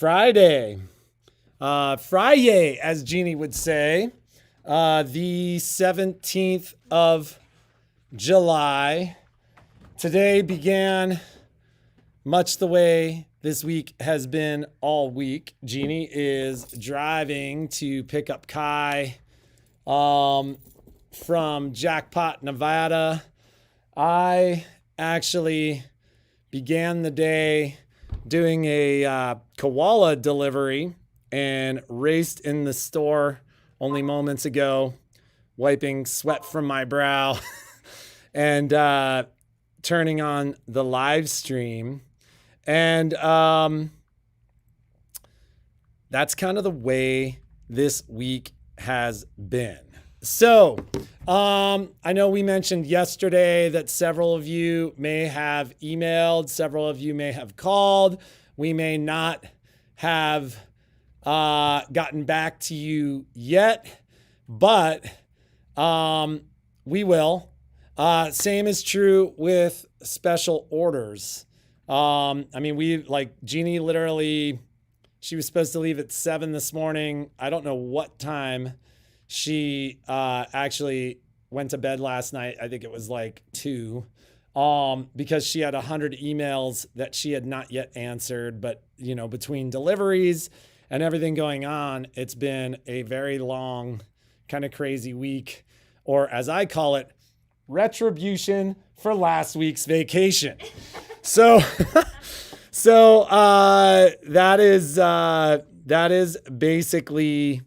Friday. Friday, as Jeannie would say. The 17th of July. Today began much the way this week has been all week. Jeannie is driving to pick up Kai from Jackpot, Nevada. I actually began the day doing a koala delivery and raced in the store only moments ago, wiping sweat from my brow and turning on the live stream. And that's kind of the way this week has been. So I know we mentioned yesterday that several of you may have emailed, several of you may have called. We may not have gotten back to you yet, but we will. Same is true with special orders. Jeannie literally, she was supposed to leave at 7 this morning. I don't know what time she actually went to bed last night. I think it was like 2, because she had 100 emails that she had not yet answered. But, you know, between deliveries and everything going on, it's been a very long, kind of crazy week, or as I call it, retribution for last week's vacation. So, that is basically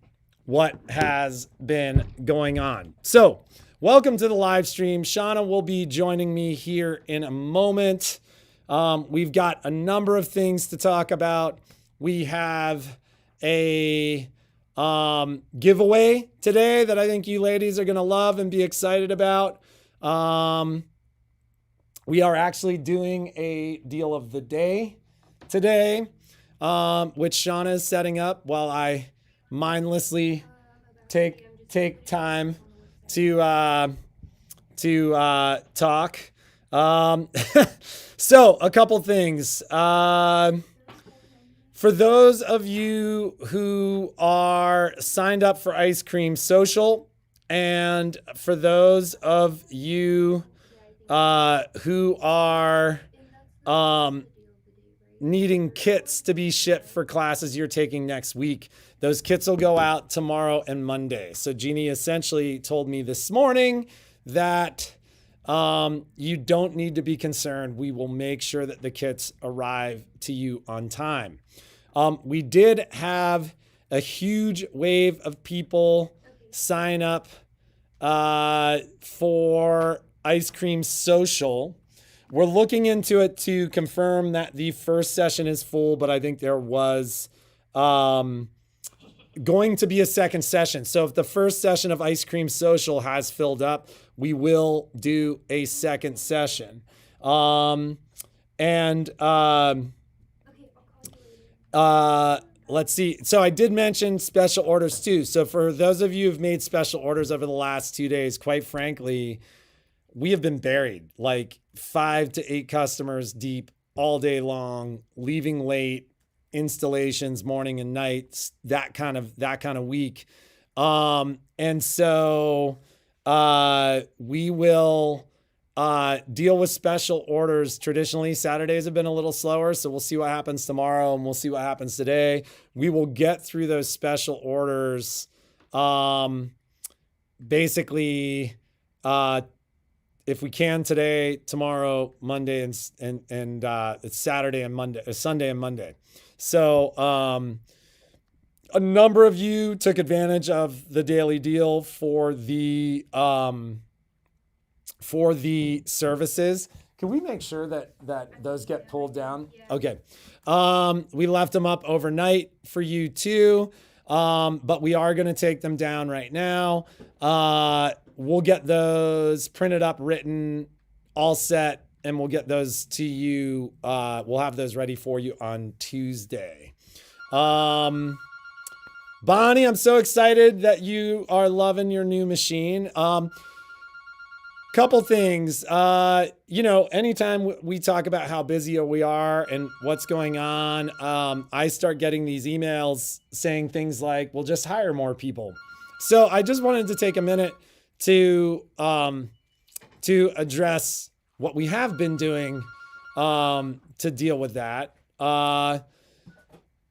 what has been going on. So welcome to the live stream. Shauna will be joining me here in a moment. We've got a number of things to talk about. We have a giveaway today that I think you ladies are going to love and be excited about. We are actually doing a deal of the day today, which Shauna is setting up while I mindlessly take time to talk. So a couple things. For those of you who are signed up for Ice Cream Social, and for those of you who are needing kits to be shipped for classes you're taking next week, those kits will go out tomorrow and Monday. So Jeannie essentially told me this morning that you don't need to be concerned. We will make sure that the kits arrive to you on time. We did have a huge wave of people sign up for Ice Cream Social. We're looking into it to confirm that the first session is full, but I think there was going to be a second session. So if the first session of Ice Cream Social has filled up, we will do a second session. Let's see. So I did mention special orders too. So for those of you who've made special orders over the last 2 days, quite frankly, we have been buried like 5 to 8 customers deep all day long, leaving late, installations morning and night, that kind of week. And so we will deal with special orders. Traditionally, Saturdays have been a little slower, so we'll see what happens tomorrow and we'll see what happens today. We will get through those special orders basically if we can today, tomorrow, Monday, and it's Saturday and Monday, Sunday and Monday. So a number of you took advantage of the daily deal for the services. Can we make sure that those get pulled down? Okay. We left them up overnight for you too. But we are going to take them down right now. We'll get those printed up, written, all set, and we'll get those to you. We'll have those ready for you on Tuesday. Bonnie, I'm so excited that you are loving your new machine. couple things. Anytime we talk about how busy we are and what's going on, I start getting these emails saying things like, "We'll just hire more people." So I just wanted to take a minute to address what we have been doing to deal with that.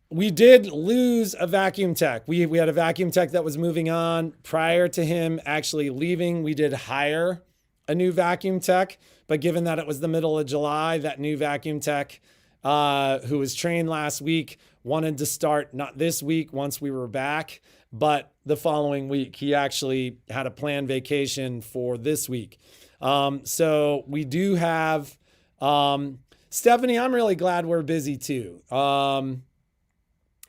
We did lose a vacuum tech. We had a vacuum tech that was moving on prior to him actually leaving. We did hire a new vacuum tech, but given that it was the middle of July, that new vacuum tech who was trained last week wanted to start not this week once we were back, but the following week. He actually had a planned vacation for this week. So we do have Stephanie. I'm really glad we're busy too.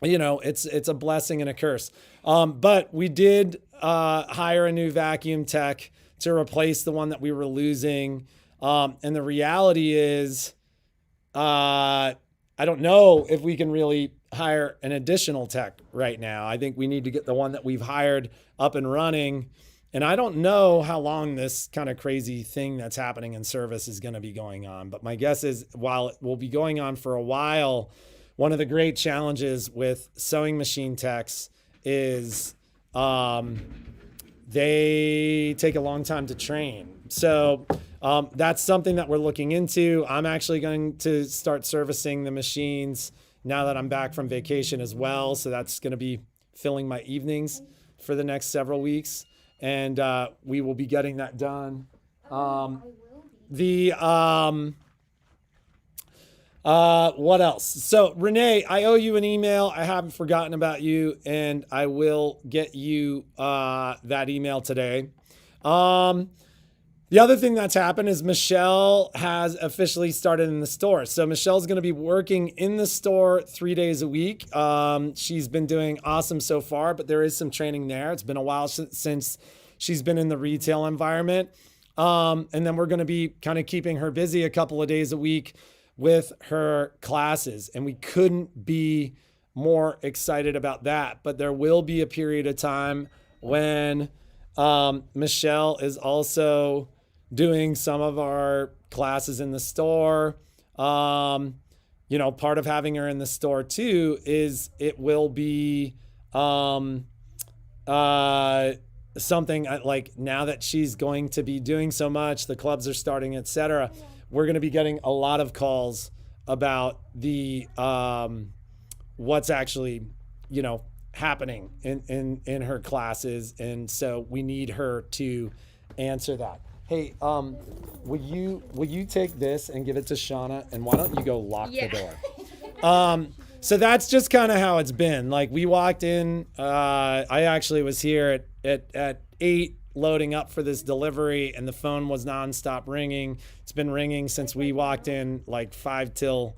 It's a blessing and a curse. But we did hire a new vacuum tech to replace the one that we were losing. And the reality is, I don't know if we can really hire an additional tech right now. I think we need to get the one that we've hired up and running. And I don't know how long this kind of crazy thing that's happening in service is going to be going on. But my guess is while it will be going on for a while, one of the great challenges with sewing machine techs is they take a long time to train. So that's something that we're looking into. I'm actually going to start servicing the machines now that I'm back from vacation as well. So that's going to be filling my evenings for the next several weeks. And we will be getting that done. What else? So Renee, I owe you an email. I haven't forgotten about you, and I will get you that email today. The other thing that's happened is Michelle has officially started in the store. So Michelle's going to be working in the store 3 days a week. She's been doing awesome so far, but there is some training there. It's been a while since she's been in the retail environment. And then we're going to be kind of keeping her busy a couple of days a week with her classes. And we couldn't be more excited about that. But there will be a period of time when Michelle is also doing some of our classes in the store. Part of having her in the store too is it will be something like now that she's going to be doing so much, the clubs are starting, etc. We're going to be getting a lot of calls about the what's actually, happening in her classes. And so we need her to answer that. Hey, will you take this and give it to Shauna, and why don't you go lock the door? So that's just kind of how it's been. Like we walked in, I actually was here at 8 loading up for this delivery, and the phone was nonstop ringing. It's been ringing since we walked in, like 5 till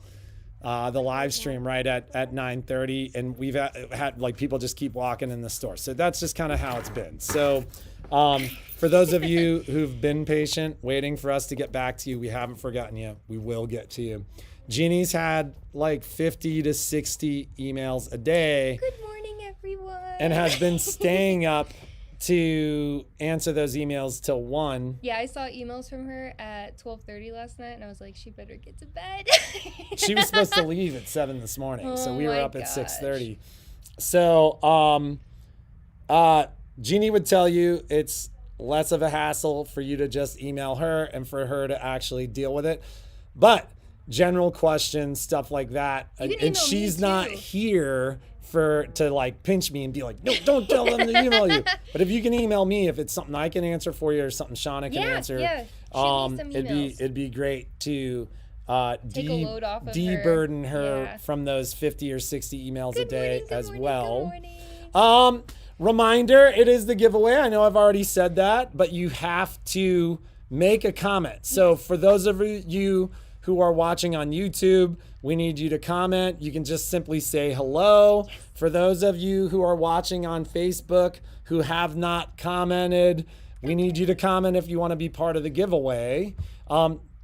the live stream right at 9:30, and we've had like people just keep walking in the store. So that's just kind of how it's been. So for those of you who've been patient waiting for us to get back to you, we haven't forgotten you. We will get to you. Jeannie's had like 50 to 60 emails a day. Good morning, everyone. And has been staying up to answer those emails till 1. Yeah, I saw emails from her at 12:30 last night, and I was like, she better get to bed. She was supposed to leave at 7 this morning, so we were up at 6:30. So Jeannie would tell you it's less of a hassle for you to just email her and for her to actually deal with it. But general questions, stuff like that, and she's not here to like pinch me and be like, no, don't tell them to email you. But if you can email me, if it's something I can answer for you or something Shauna can answer, it'd be great to take a load off of de-burden her from those 50 or 60 emails a day as well. Reminder, it is the giveaway. I know I've already said that, but you have to make a comment. So for those of you who are watching on YouTube, we need you to comment. You can just simply say hello. For those of you who are watching on Facebook who have not commented, we need you to comment if you want to be part of the giveaway.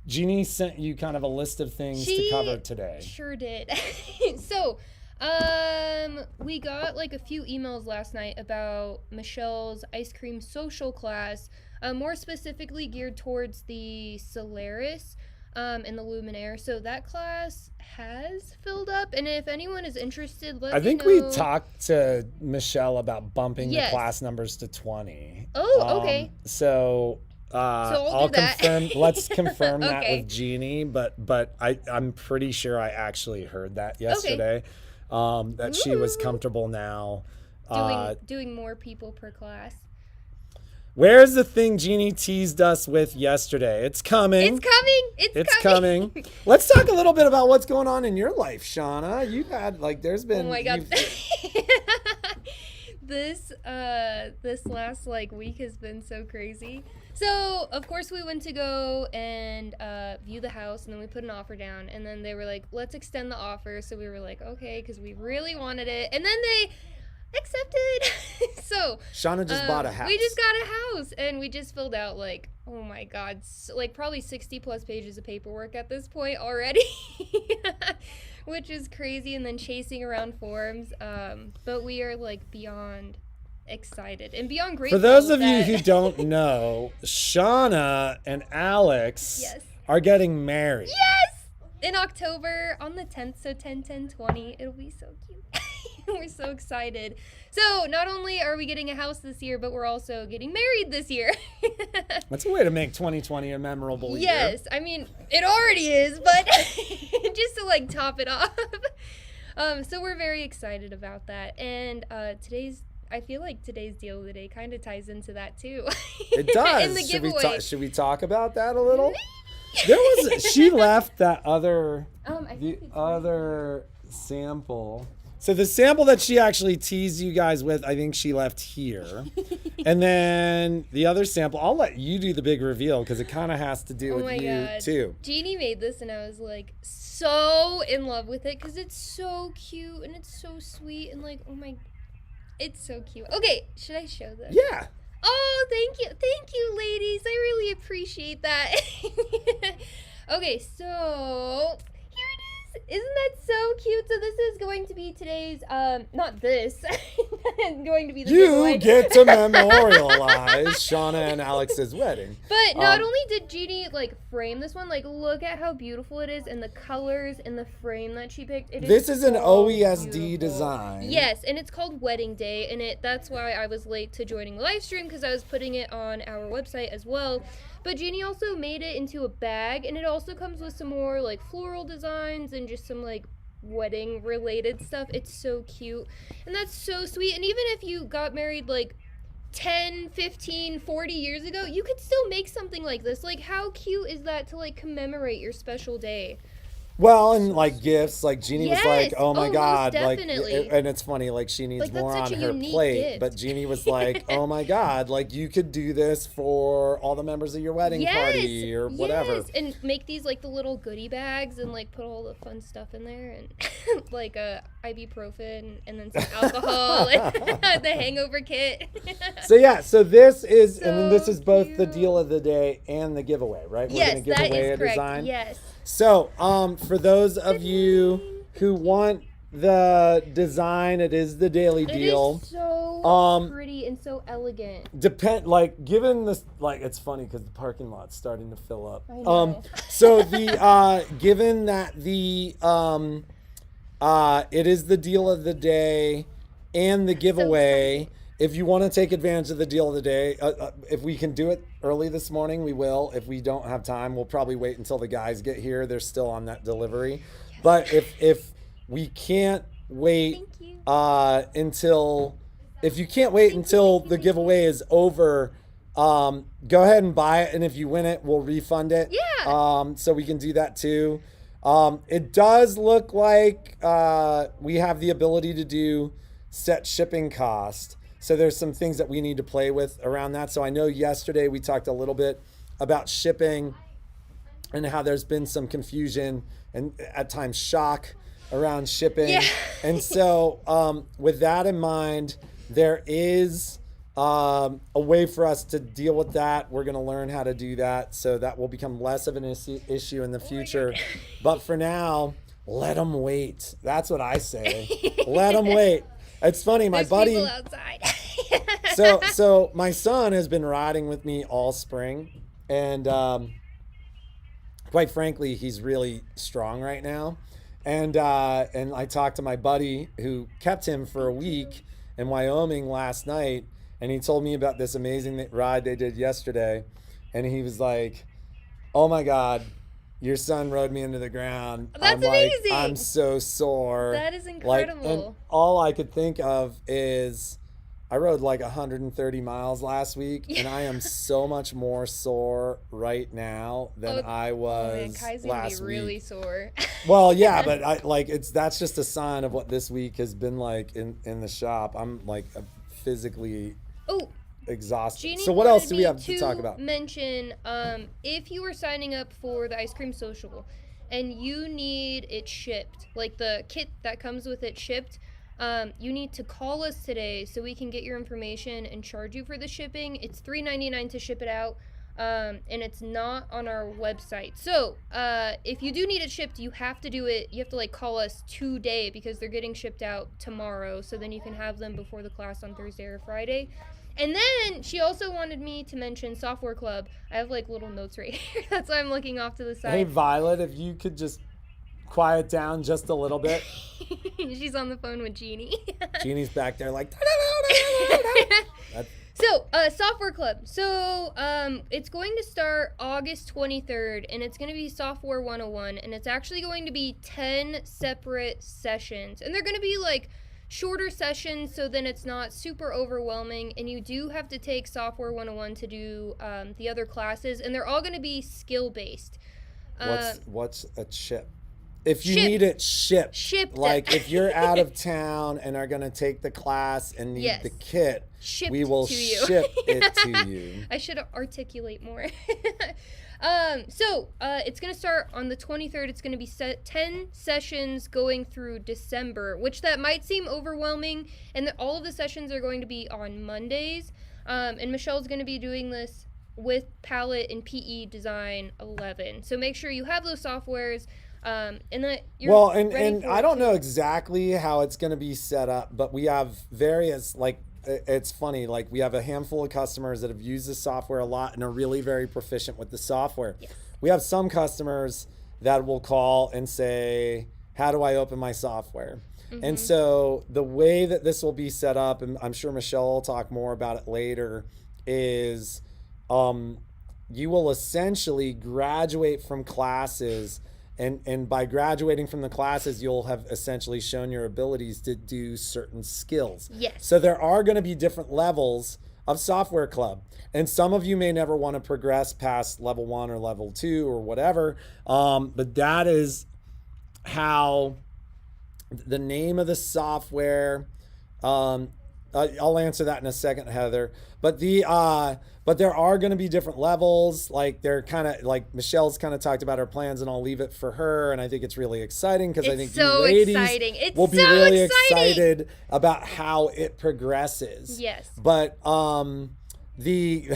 Jeannie sent you kind of a list of things to cover today. Sure did. So we got like a few emails last night about Michelle's ice cream social class. more specifically geared towards the Solaris and the Luminaire. So that class has filled up, and if anyone is interested, let I me think know. we talked to Michelle about bumping the Yes. class numbers to 20. Oh, okay. So I'll do that. confirm. Let's confirm that Okay. with Jeannie, but I'm pretty sure I actually heard that yesterday. That she was Ooh. comfortable now. Doing more people per class. Where's the thing Jeannie teased us with yesterday? It's coming. It's coming. It's coming. Let's talk a little bit about what's going on in your life, Shauna. You've had there's been. Oh my god. This last week has been so crazy. So of course we went to go and view the house, and then we put an offer down, and then they were like, let's extend the offer. So we were like, okay, because we really wanted it, and then they accepted. So Shauna just bought a house. We just got a house, and we just filled out oh my god, probably 60 plus pages of paperwork at this point already. Which is crazy, and then chasing around forms. But we are beyond excited and beyond grateful. For those of you who don't know, Shauna and Alex Yes. are getting married. Yes! In October on the 10th, so 10/10/20. It'll be so cute. We're so excited. So not only are we getting a house this year, but we're also getting married this year. That's a way to make 2020 a memorable year. Yes, I mean, it already is, but just to top it off. So we're very excited about that. And I feel like today's deal of the day kind of ties into that too. It does. In the giveaway. Should we talk about that a little? She left that other other sample. So the sample that she actually teased you guys with, I think she left here. And then the other sample, I'll let you do the big reveal because it kind of has to do with you too. Jeannie made this, and I was so in love with it because it's so cute and it's so sweet and oh my, it's so cute. Okay, should I show this? Yeah. Oh, thank you, ladies. I really appreciate that. Okay, so here it is. Isn't that so cute? So this is going to be today's, not this, going to be the giveaway. You get to memorialize Shauna and Alex's wedding. But not only did Jeannie frame this one, look at how beautiful it is and the colors and the frame that she picked. This is an so OESD beautiful. design. Yes, and it's called Wedding Day, and that's why I was late to joining the live stream because I was putting it on our website as well. But Jeannie also made it into a bag, and it also comes with some more floral designs and just some wedding related stuff. It's so cute, and that's so sweet. And even if you got married 10, 15, 40 years ago, you could still make something like this. How cute is that to commemorate your special day? Well, and gifts, Jeannie was Yes. oh my Oh, God, most definitely. and it's funny, she needs That's more on such a her unique plate, gift. but Jeannie was oh my God, you could do this for all the members of your wedding party or whatever. Yes, and make these the little goodie bags and put all the fun stuff in there and ibuprofen and then some alcohol and the hangover kit. So this is, and then this So is both the cute. deal of the day and the giveaway, right? We're Yes, gonna give that away is a correct. design. Yes. So, for those of you who want the design, it is the daily deal. It is so pretty and so elegant. Given this, it's funny because the parking lot's starting to fill up. I know. So the given that the it is the deal of the day and the giveaway. If you want to take advantage of the deal of the day, if we can do it early this morning, we will. If we don't have time, we'll probably wait until the guys get here. They're still on that delivery. Yes. But if we can't wait until the giveaway is over, go ahead and buy it. And if you win it, we'll refund it. Yeah. So we can do that too. It does look like we have the ability to do set shipping cost. So there's some things that we need to play with around that. So I know yesterday we talked a little bit about shipping and how there's been some confusion and at times shock around shipping. Yeah. And so with that in mind, there is a way for us to deal with that. We're going to learn how to do that. So that will become less of an issue in the future. But for now, let them wait. That's what I say. Let them wait. It's funny, my There's buddy. people outside. So my son has been riding with me all spring, and quite frankly, he's really strong right now. And I talked to my buddy who kept him for a week in Wyoming last night, and he told me about this amazing ride they did yesterday, and he was like, "Oh my God, your son rode me into the ground. That's amazing. I'm so sore." That is And incredible. all I could think of is I rode like 130 miles last week, and I am so much more sore right now than I man, was Kai's gonna last be really week. sore. Well, yeah, but that's just a sign of what this week has been like in the shop. I'm like physically Oh, exhausted. Jeannie So what else wanted do we me have to talk about? Mention, if you were signing up for the ice cream social and you need it shipped, like the kit that comes with it shipped, you need to call us today so we can get your information and charge you for the shipping. It's $3.99 to ship it out, and it's not on our website. So if you do need it shipped, you have to do it. You have to like call us today because they're getting shipped out tomorrow. So then you can have them before the class on Thursday or Friday. And then she also wanted me to mention Software Club. I have like little notes right here. That's why I'm looking off to the side. Hey, Violet, if you could just quiet down just a little bit. She's on the phone with Jeannie. Jeannie's back there like. So, Software Club. So, it's going to start August 23rd, and it's going to be Software 101, and it's actually going to be 10 separate sessions. And they're going to be like shorter sessions, so then it's not super overwhelming, and you do have to take Software 101 to do the other classes, and they're all going to be skill-based. What's a chip? If you Shipped. need it shipped. Shipped. Like if you're out of town and are going to take the class and need Yes. the kit, Shipped we will to you. ship it to you. I should articulate more. So it's going to start on the 23rd. It's going to be 10 sessions going through December, which that might seem overwhelming. And all of the sessions are going to be on Mondays. And Michelle's going to be doing this with Palette and PE Design 11. So make sure you have those softwares. And that you're ready for I it don't too. know exactly how it's going to be set up, but we have various, like, it's funny, like we have a handful of customers that have used the software a lot and are really very proficient with the software. Yes. We have some customers that will call and say, how do I open my software? Mm-hmm. And so the way that this will be set up, and I'm sure Michelle will talk more about it later, is you will essentially graduate from classes. And by graduating from the classes, you'll have essentially shown your abilities to do certain skills. Yes. So there are going to be different levels of Software Club. And some of you may never want to progress past level 1 or level 2 or whatever. But that is how the name of the software, I'll answer that in a second, Heather. But there are going to be different levels. Like they're kind of like Michelle's kind of talked about her plans, and I'll leave it for her. And I think it's really exciting because I think so you ladies exciting. It's will be so really exciting. excited about how it progresses. Yes. But the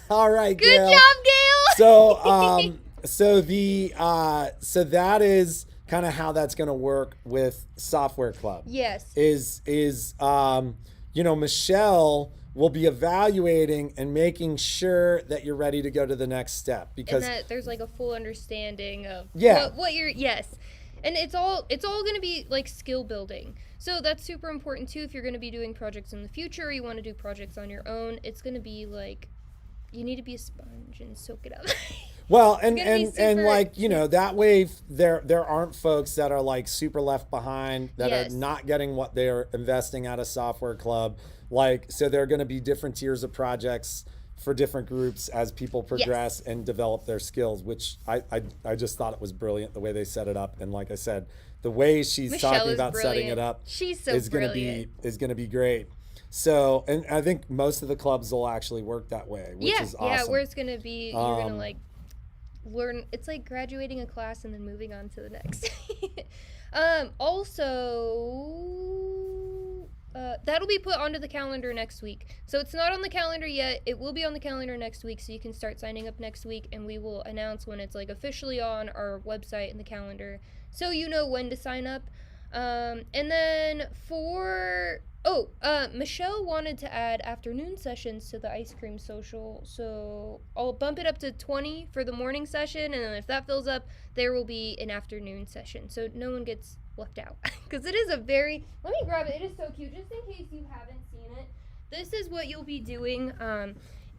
all right, Good Gail. job, Gail. So that is kind of how that's going to work with Software Club. Yes. Is Michelle will be evaluating and making sure that you're ready to go to the next step because And that there's like a full understanding of Yeah. what you're and it's all going to be like skill building. So that's super important too if you're going to be doing projects in the future, you want to do projects on your own. It's going to be like you need to be a sponge and soak it up. Well, and super- like, that way there aren't folks that are like super left behind that Yes. are not getting what they're investing out of Software Club. Like, so there are going to be different tiers of projects for different groups as people progress and develop their skills, which I just thought it was brilliant the way they set it up. And like I said, the way she's Michelle talking is about setting it brilliant. up She's so is going brilliant. to be great. So, and I think most of the clubs will actually work that way, which is awesome. Yeah, where it's going to be you're going to Um, like learn. It's like graduating a class and then moving on to the next. Also, that'll be put onto the calendar next week. So it's not on the calendar yet. It will be on the calendar next week, so you can start signing up next week, and we will announce when it's like officially on our website and the calendar, so you know when to sign up. And then Michelle wanted to add afternoon sessions to the ice cream social, so I'll bump it up to 20 for the morning session, and then if that fills up, there will be an afternoon session, so no one gets left out. Because it is a very, let me grab it, it is so cute, just in case you haven't seen it. This is what you'll be doing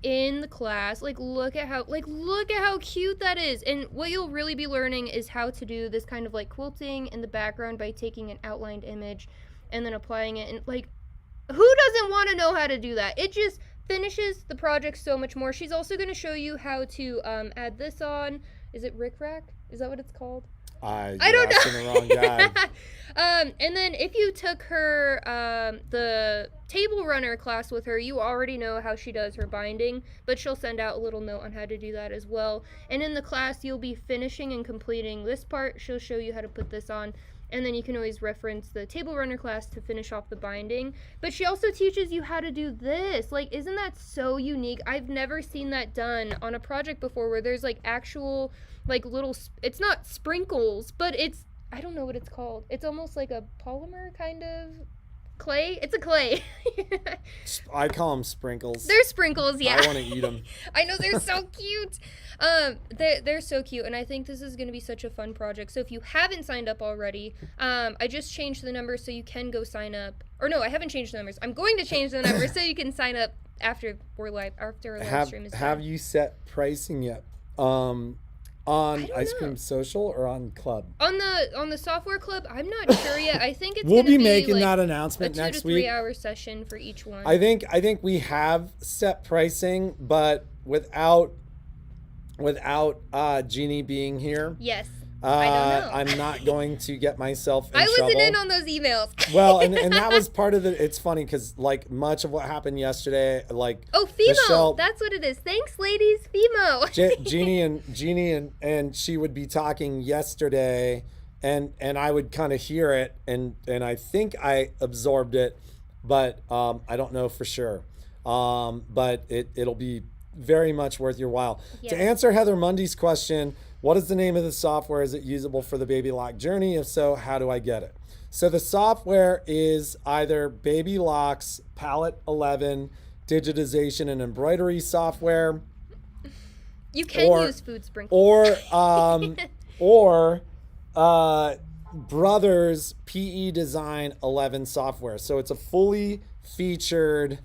in the class. Look at how cute that is. And what you'll really be learning is how to do this kind of like quilting in the background by taking an outlined image and then applying it. And who doesn't want to know how to do that? It just finishes the project so much more. She's also going to show you how to add this on. Is it rickrack? Is that what it's called? I don't know. The wrong guy. And then if you took her the table runner class with her, you already know how she does her binding, but she'll send out a little note on how to do that as well. And in the class, you'll be finishing and completing this part. She'll show you how to put this on. And then you can always reference the table runner class to finish off the binding. But she also teaches you how to do this. Isn't that so unique? I've never seen that done on a project before, where there's actual little, it's not sprinkles, but it's, I don't know what it's called. It's almost like a polymer kind of clay. It's a clay. I call them sprinkles. They're sprinkles, yeah. I want to eat them. I know, they're so cute. They're so cute, and I think this is going to be such a fun project. So if you haven't signed up already, I just changed the numbers so you can go sign up. Or no, I haven't changed the numbers. I'm going to change the numbers so you can sign up after our live stream is done. Have you set pricing yet? On Ice Cream Social or on Club? On the software club, I'm not sure yet. I think it's we'll gonna be making that announcement next week. A 2 to 3 hour session for each one. I think we have set pricing, but without Jeannie being here. Yes. I don't know. I'm not going to get myself in trouble. I wasn't in on those emails. Well, and that was part of the, it's funny because much of what happened yesterday, Oh, FEMO. Michelle, that's what it is. Thanks, ladies. FEMO. Jeannie and she would be talking yesterday and I would kind of hear it and I think I absorbed it, but I don't know for sure. But it'll be very much worth your while. Yes. To answer Heather Mundy's question, what is the name of the software? Is it usable for the Baby Lock journey? If so, how do I get it? So the software is either Baby Lock's Palette 11 digitization and embroidery software. You can use food sprinkles. Or Brothers PE Design 11 software. So it's a fully featured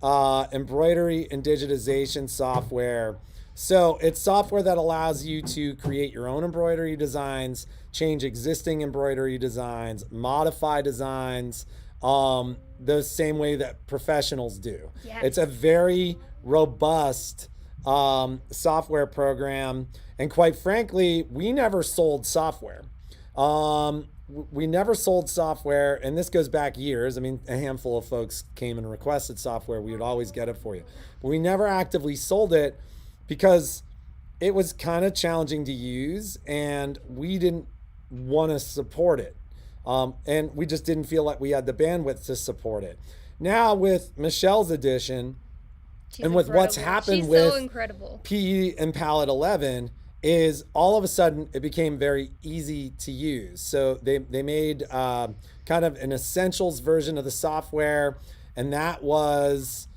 embroidery and digitization software. So it's software that allows you to create your own embroidery designs, change existing embroidery designs, modify designs, the same way that professionals do. Yes. It's a very robust software program. And quite frankly, we never sold software. We never sold software, and this goes back years. I mean, a handful of folks came and requested software. We would always get it for you. But we never actively sold it because it was kind of challenging to use, and we didn't want to support it. And we just didn't feel like we had the bandwidth to support it. Now with Michelle's edition, and with what's happened with PE and Palette 11, is all of a sudden it became very easy to use. So they made kind of an essentials version of the software, and that was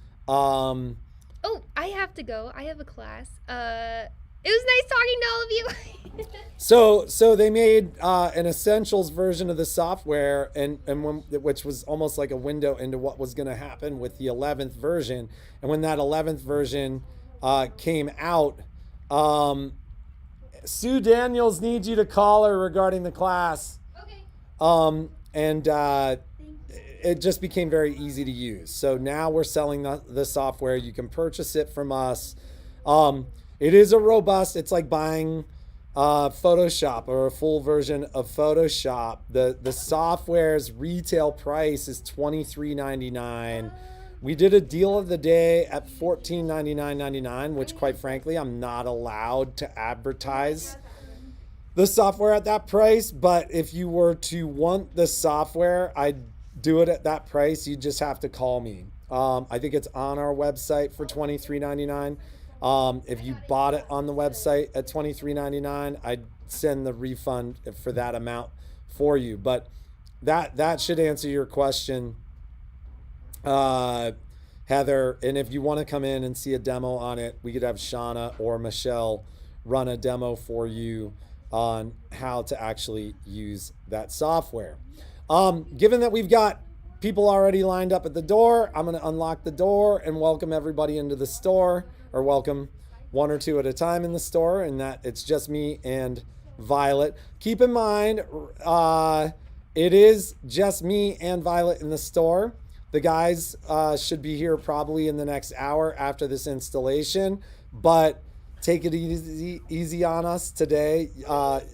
oh, I have to go. I have a class. It was nice talking to all of you. So they made an essentials version of the software, which was almost like a window into what was going to happen with the 11th version. And when that 11th version came out, Sue Daniels needs you to call her regarding the class. Okay. It just became very easy to use. So now we're selling the software. You can purchase it from us. It is a robust, it's like buying Photoshop or a full version of Photoshop. The software's retail price is $23.99. We did a deal of the day at $14.99.99, which quite frankly, I'm not allowed to advertise the software at that price. But if you were to want the software, I'd do it at that price. You just have to call me. I think it's on our website for $23.99. If you bought it on the website at $23.99, I'd send the refund for that amount for you. But that should answer your question. Heather, and if you want to come in and see a demo on it, we could have Shauna or Michelle run a demo for you on how to actually use that software. Given that we've got people already lined up at the door, I'm going to unlock the door and welcome everybody into the store, or welcome one or two at a time in the store, and that it's just me and Violet. Keep in mind, it is just me and Violet in the store. The guys should be here probably in the next hour after this installation, but take it easy on us today.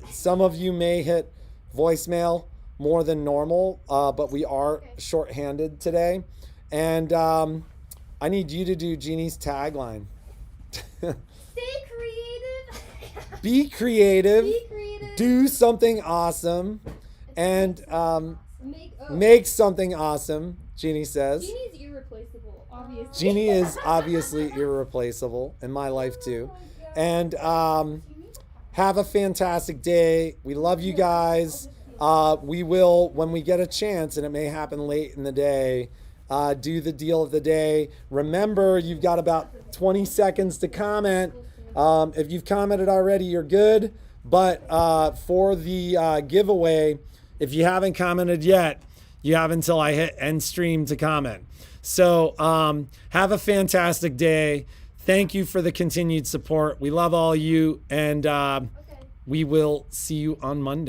Some of you may hit voicemail more than normal, but we are shorthanded today. And I need you to do Jeannie's tagline. Stay creative. Be creative. Be creative. Do something awesome. And make something awesome, Jeannie says. Jeannie's irreplaceable, obviously. Jeannie is obviously irreplaceable in my life too. And have a fantastic day. We love you guys. We will, when we get a chance, and it may happen late in the day, do the deal of the day. Remember, you've got about 20 seconds to comment. If you've commented already, you're good. But for the giveaway, if you haven't commented yet, you have until I hit end stream to comment. So have a fantastic day. Thank you for the continued support. We love all you, and we will see you on Monday.